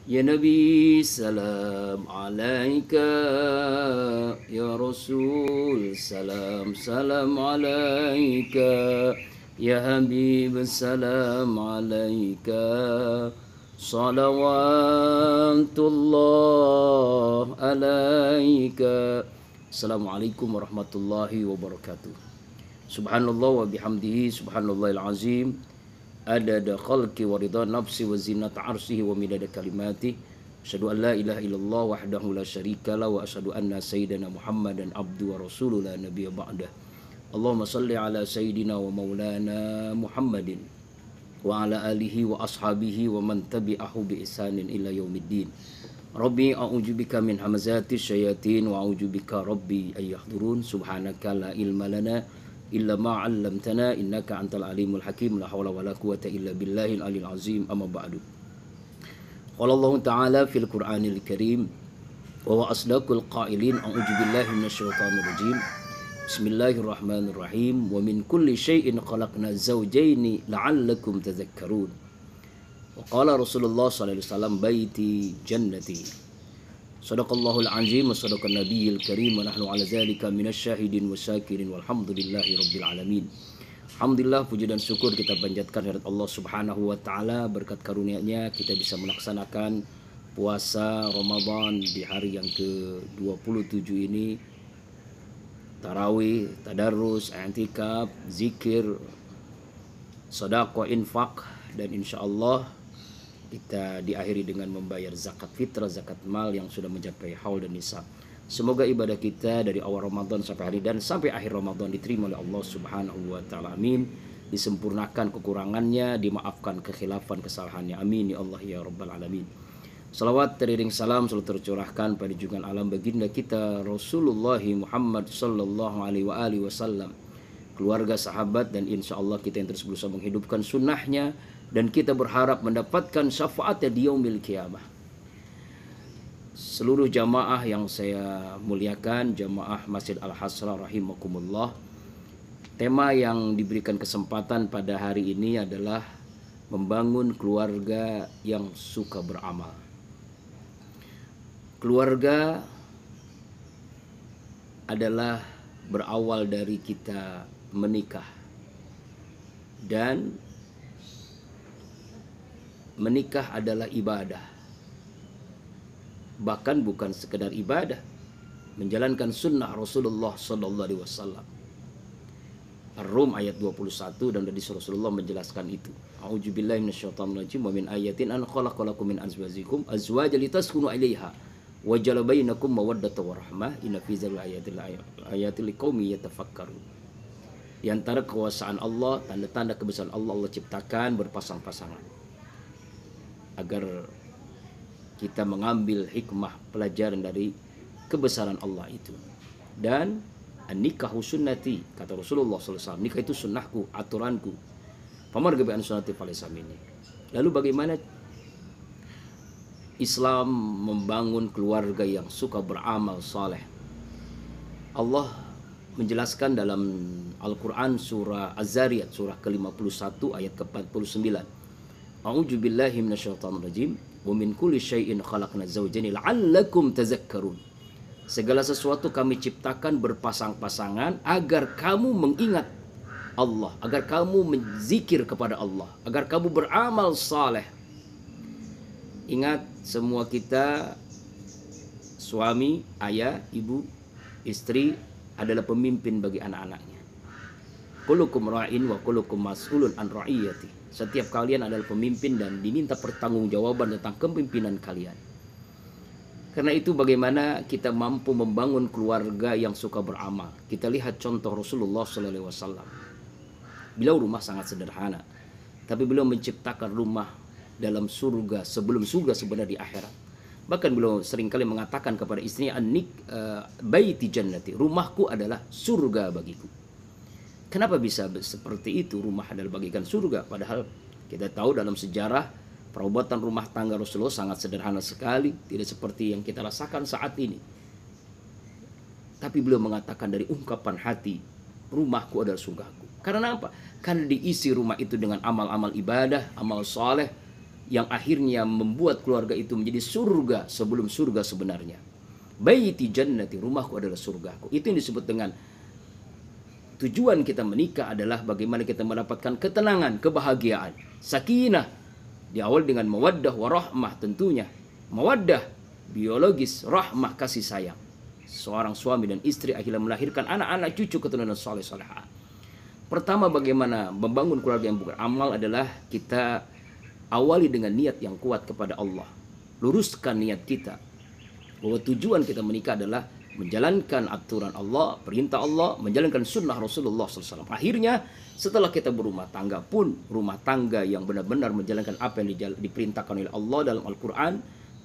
Ya Nabi salam alaika, ya Rasul salam salam alaika, ya Habib salam alaika, salawatullah alaika. Assalamualaikum warahmatullahi wabarakatuh. Subhanallah wa bihamdihi subhanallahil azim, adada khalqi wa ridha nafsi wa zinata arsyihi wa midada kalimati. Asyhadu an la ilaha illallah wahdahu la syarika la wa asyhadu anna sayyidana Muhammadan abdu wa rasuluh la nabiyya ba'dah. Allahumma salli ala sayyidina wa maulana Muhammadin wa ala alihi wa ashabihi wa man tabi'ahu bi ihsanin ila yaumiddin. Rabbi a'udzubika min hamazati syayatin wa a'udzubika rabbi ay yahdurun. Subhanaka la ilma lana illa ma 'allamtana innaka antal alimul hakim. La haula wala quwata illa billahil aliyil azim. Amma ba'du. Qala Allah ta'ala fil Qur'anil Karim wa huwa asdaqul qailin. A'udzu billahi minasyaitonir rajim. Bismillahirrahmanirrahim. Wa min kulli syai'in khalaqna zawjaini la'allakum tadhakkarun. Wa qala Rasulullah sallallahu alaihi wasallam baiti jannati. Sadaqallahul azim wa sadaqan nabiyil karim wa nahnu ala zalika minasyahidin wa syakirin walhamdulillahi rabbil alamin. Alhamdulillah, puji dan syukur kita panjatkan kehadirat Allah Subhanahu wa taala. Berkat karunia-Nya kita bisa melaksanakan puasa Ramadan di hari yang ke-27 ini. Tarawih, tadarrus, i'tikaf, zikir, sedekah, infak, dan insyaallah kita diakhiri dengan membayar zakat fitrah, zakat mal yang sudah mencapai haul dan nisab. Semoga ibadah kita dari awal Ramadan sampai hari dan sampai akhir Ramadan diterima oleh Allah Subhanahu wa taala. Amin. Disempurnakan kekurangannya, dimaafkan kekhilafan kesalahannya. Amin ya Allah ya rabbal alamin. Salawat teriring salam selalu tercurahkan pada junjungan alam baginda kita Rasulullah Muhammad sallallahu alaihi wasallam, keluarga, sahabat, dan insya Allah kita yang terus berusaha menghidupkan sunnahnya, dan kita berharap mendapatkan syafaatnya di yaumil qiyamah. Seluruh jamaah yang saya muliakan, jamaah Masjid Al-Hasra rahimakumullah, tema yang diberikan kesempatan pada hari ini adalah membangun keluarga yang suka beramal. Keluarga adalah berawal dari kita menikah, dan menikah adalah ibadah. Bahkan bukan sekedar ibadah, menjalankan sunnah Rasulullah sallallahu alaihi wasallam. Ar-Rum ayat 21, dan dari Rasulullah menjelaskan itu. A'udzubillahi minasyaitonir rajim. Wa min ayatin an khalaqalakum min azwajikum azwajan litaskunu ilaiha wa ja'ala bainakum mawaddatan wa rahmah inna fi dzalika ayatil liqaumin yatafakkarun. Di antara kekuasaan Allah, tanda-tanda kebesaran Allah, Allah ciptakan berpasang-pasangan agar kita mengambil hikmah pelajaran dari kebesaran Allah itu. Dan an-nikahu sunnati, kata Rasulullah SAW, nikah itu sunnahku, aturanku. Famar gabi an sunnati falaysa minni. Lalu bagaimana Islam membangun keluarga yang suka beramal saleh? Allah menjelaskan dalam Al-Quran surah Az-Zariyat, surah ke-51 ayat ke-49. A'udzu billahi minasyaitonir rajim. Wa min kulli syai'in khalaqna zawjaini la'allakum tazakkarun. Segala sesuatu kami ciptakan berpasang-pasangan agar kamu mengingat Allah, agar kamu menzikir kepada Allah, agar kamu beramal saleh. Ingat, semua kita, suami, ayah, ibu, istri, adalah pemimpin bagi anak-anaknya. Kullukum ra'in wa kullukum mas'ulun an ra'iyati. Setiap kalian adalah pemimpin dan diminta pertanggungjawaban tentang kepemimpinan kalian. Karena itu bagaimana kita mampu membangun keluarga yang suka beramal? Kita lihat contoh Rasulullah SAW. Beliau rumah sangat sederhana, tapi beliau menciptakan rumah dalam surga sebelum surga sebenarnya di akhirat. Bahkan beliau seringkali mengatakan kepada istrinya, baiti jannati, rumahku adalah surga bagiku. Kenapa bisa seperti itu? Rumah adalah bagikan surga. Padahal kita tahu dalam sejarah perobatan rumah tangga Rasulullah sangat sederhana sekali, tidak seperti yang kita rasakan saat ini. Tapi beliau mengatakan dari ungkapan hati, rumahku adalah surgaku. Karena apa? Karena diisi rumah itu dengan amal-amal ibadah, amal soleh yang akhirnya membuat keluarga itu menjadi surga sebelum surga sebenarnya. Baiti jannati, rumahku adalah surgaku. Itu yang disebut dengan tujuan kita menikah adalah bagaimana kita mendapatkan ketenangan, kebahagiaan, sakinah. Diawali dengan mawaddah warahmah tentunya. Mawaddah biologis, rahmah kasih sayang. Seorang suami dan istri akhirnya melahirkan anak-anak cucu keturunan saleh salehah. Pertama, bagaimana membangun keluarga yang beramal adalah kita awali dengan niat yang kuat kepada Allah. Luruskan niat kita bahwa tujuan kita menikah adalah menjalankan aturan Allah, perintah Allah, menjalankan sunnah Rasulullah SAW. Akhirnya setelah kita berumah tangga pun, rumah tangga yang benar-benar menjalankan apa yang diperintahkan oleh Allah dalam Al-Quran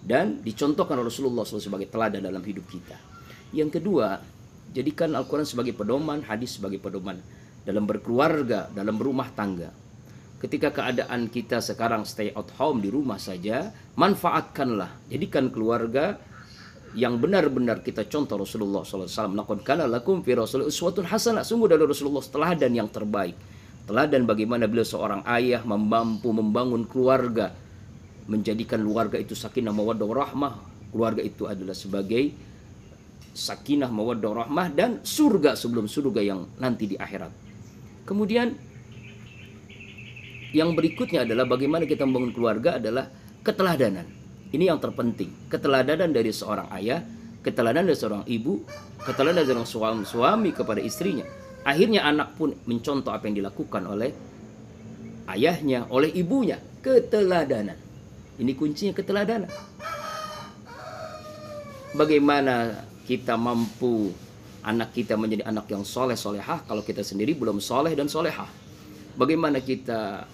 dan dicontohkan oleh Rasulullah SAW sebagai teladan dalam hidup kita. Yang kedua, jadikan Al-Quran sebagai pedoman, hadis sebagai pedoman dalam berkeluarga, dalam berumah tangga. Ketika keadaan kita sekarang stay at home, di rumah saja, manfaatkanlah, jadikan keluarga yang benar-benar kita contoh Rasulullah SAW. Laqad kana lakum fi Rasulillah uswatun hasanah. Sungguh dari Rasulullah teladan yang terbaik. Teladan bagaimana beliau seorang ayah mampu membangun keluarga, menjadikan keluarga itu sakinah mawaddah warahmah. Keluarga itu adalah sebagai sakinah mawaddah warahmah dan surga sebelum surga yang nanti di akhirat. Kemudian yang berikutnya adalah bagaimana kita membangun keluarga adalah keteladanan. Ini yang terpenting. Keteladanan dari seorang ayah, keteladanan dari seorang ibu, keteladanan dari seorang suami kepada istrinya. Akhirnya anak pun mencontoh apa yang dilakukan oleh ayahnya, oleh ibunya. Keteladanan. Ini kuncinya, keteladanan. Bagaimana kita mampu anak kita menjadi anak yang soleh solehah kalau kita sendiri belum soleh dan solehah? Bagaimana kita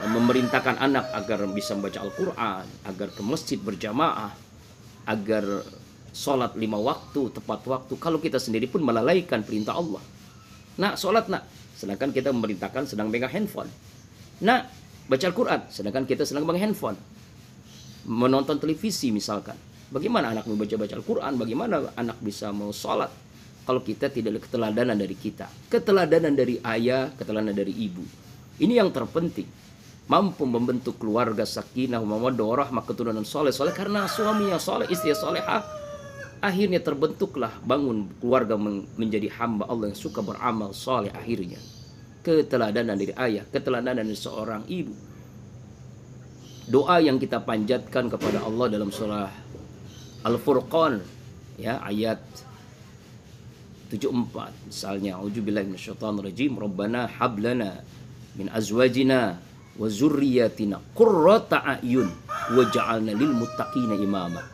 memerintahkan anak agar bisa membaca Al-Quran, agar ke masjid berjamaah, agar sholat 5 waktu tepat waktu, kalau kita sendiri pun melalaikan perintah Allah. Nak, sholat nak, sedangkan kita memerintahkan sedang pegang handphone. Nak, baca Al-Quran, sedangkan kita sedang pegang handphone. Menonton televisi misalkan. Bagaimana anak membaca Al-Quran, bagaimana anak bisa mau sholat kalau kita tidak ada keteladanan dari kita. Keteladanan dari ayah, keteladanan dari ibu. Ini yang terpenting. Mampu membentuk keluarga sakinah, mawaddah warahmah, keturunan soleh-soleh karena suaminya soleh, istri solehah. Akhirnya terbentuklah bangun keluarga menjadi hamba Allah yang suka beramal soleh akhirnya. Keteladanan dari ayah, keteladanan dari seorang ibu. Doa yang kita panjatkan kepada Allah dalam surah Al-Furqan, ya, ayat 74 misalnya, auzubillahi minasyaitonirrajim, rabbana hablana min azwajina wa zurriyatina qurrata a'yun waj'alna lil muttaqina imama.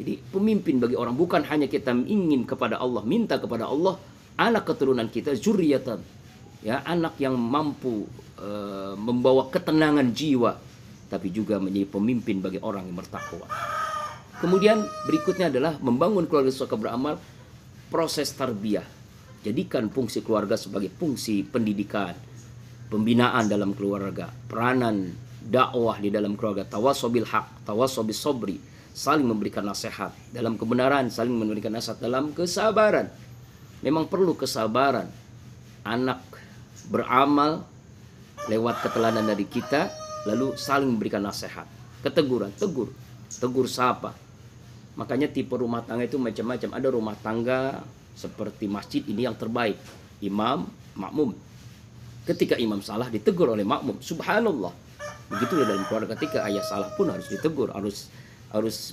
Jadi pemimpin bagi orang, bukan hanya kita ingin kepada Allah, minta kepada Allah anak keturunan kita zurriyatan, ya, anak yang mampu membawa ketenangan jiwa, tapi juga menjadi pemimpin bagi orang yang bertakwa. Kemudian berikutnya adalah membangun keluarga suka beramal, proses tarbiyah. Jadikan fungsi keluarga sebagai fungsi pendidikan, pembinaan dalam keluarga, peranan dakwah di dalam keluarga, tawasobil haq, tawasobil sobri, saling memberikan nasihat dalam kebenaran, saling memberikan nasihat dalam kesabaran. Memang perlu kesabaran. Anak beramal lewat keteladanan dari kita, lalu saling memberikan nasihat, keteguran, tegur sapa. Makanya tipe rumah tangga itu macam-macam. Ada rumah tangga seperti masjid, ini yang terbaik, imam, makmum. Ketika imam salah ditegur oleh makmum, subhanallah. Begitulah dalam keluarga, ketika ayah salah pun harus ditegur, harus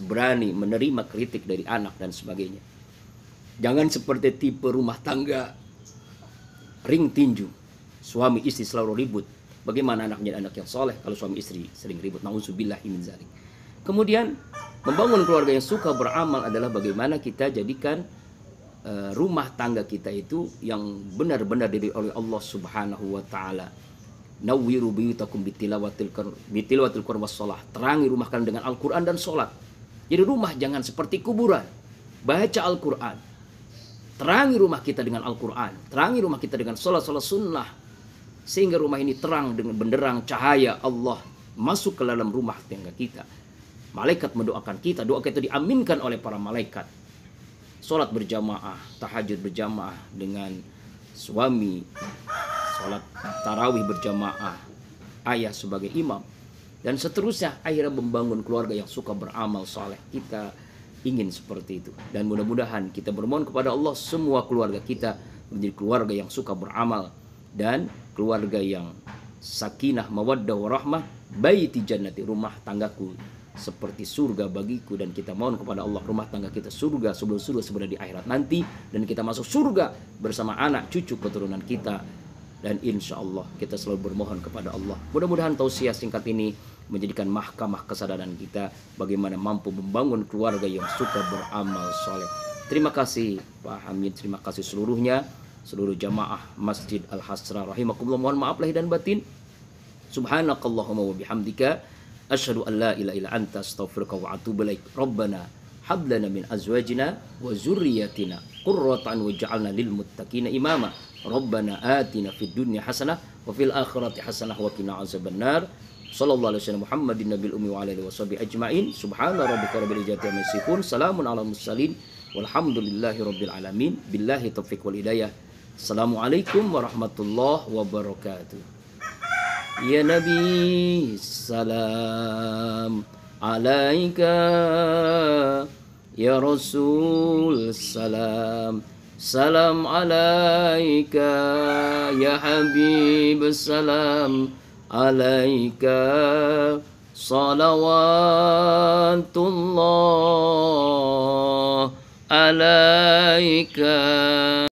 berani menerima kritik dari anak dan sebagainya. Jangan seperti tipe rumah tangga ring tinju, suami istri selalu ribut. Bagaimana anak menjadi anak yang soleh kalau suami istri sering ribut? Na'udzubillahi min dzalik. Kemudian membangun keluarga yang suka beramal adalah bagaimana kita jadikan rumah tangga kita itu yang benar-benar diri oleh Allah Subhanahu wa taala. Nawwiru buyutakum bitilawatil Qur'an was shalah. Terangi rumah kalian dengan Al-Qur'an dan salat. Jadi rumah jangan seperti kuburan. Baca Al-Qur'an. Terangi rumah kita dengan Al-Qur'an. Terangi rumah kita dengan salat-salat sunnah. Sehingga rumah ini terang dengan benderang cahaya Allah masuk ke dalam rumah tangga kita. Malaikat mendoakan kita, doa kita diaminkan oleh para malaikat. Salat berjamaah, tahajud berjamaah dengan suami, salat tarawih berjamaah, ayah sebagai imam. dan seterusnya. Akhirnya membangun keluarga yang suka beramal soleh. Kita ingin seperti itu, dan mudah-mudahan kita bermohon kepada Allah semua keluarga kita menjadi keluarga yang suka beramal dan keluarga yang sakinah mawaddah warahmah. Baiti jannati, rumah tanggaku seperti surga bagiku, dan kita mohon kepada Allah rumah tangga kita surga sebelum surga sebenarnya di akhirat nanti, dan kita masuk surga bersama anak cucu keturunan kita, dan insya Allah kita selalu bermohon kepada Allah. Mudah-mudahan tausiah singkat ini menjadikan mahkamah kesadaran kita bagaimana mampu membangun keluarga yang suka beramal soleh. Terima kasih Pak Hamid, terima kasih seluruhnya, seluruh jamaah Masjid Al-Hasra rahimakumullah. Mohon maaf lahir dan batin. Subhanakallahumma wa bihamdika asyhadu an la ilaha illa anta astaghfiruka wa atubu ilaik. Rabbana hab lana min azwajina wa dzurriyyatina qurratan waj'alna lil muttaqina imama. Rabbana atina fid dunya hasanah wa fil akhirati hasanah wa qina azabannar. Sallallahu alaihi wasallam Muhammadin nabil ummi wa alihi washabihi ajmain. Subhana rabbika rabbil izzati amma yasifun. Salamun alal mursalin walhamdulillahi rabbil alamin. Billahi taufiq wal hidayah. Assalamualaikum warahmatullahi wabarakatuh. Ya Nabi, salam alaika. Ya Rasul, salam alaika. Ya Habib, salam alaika. Salawatullah alaika.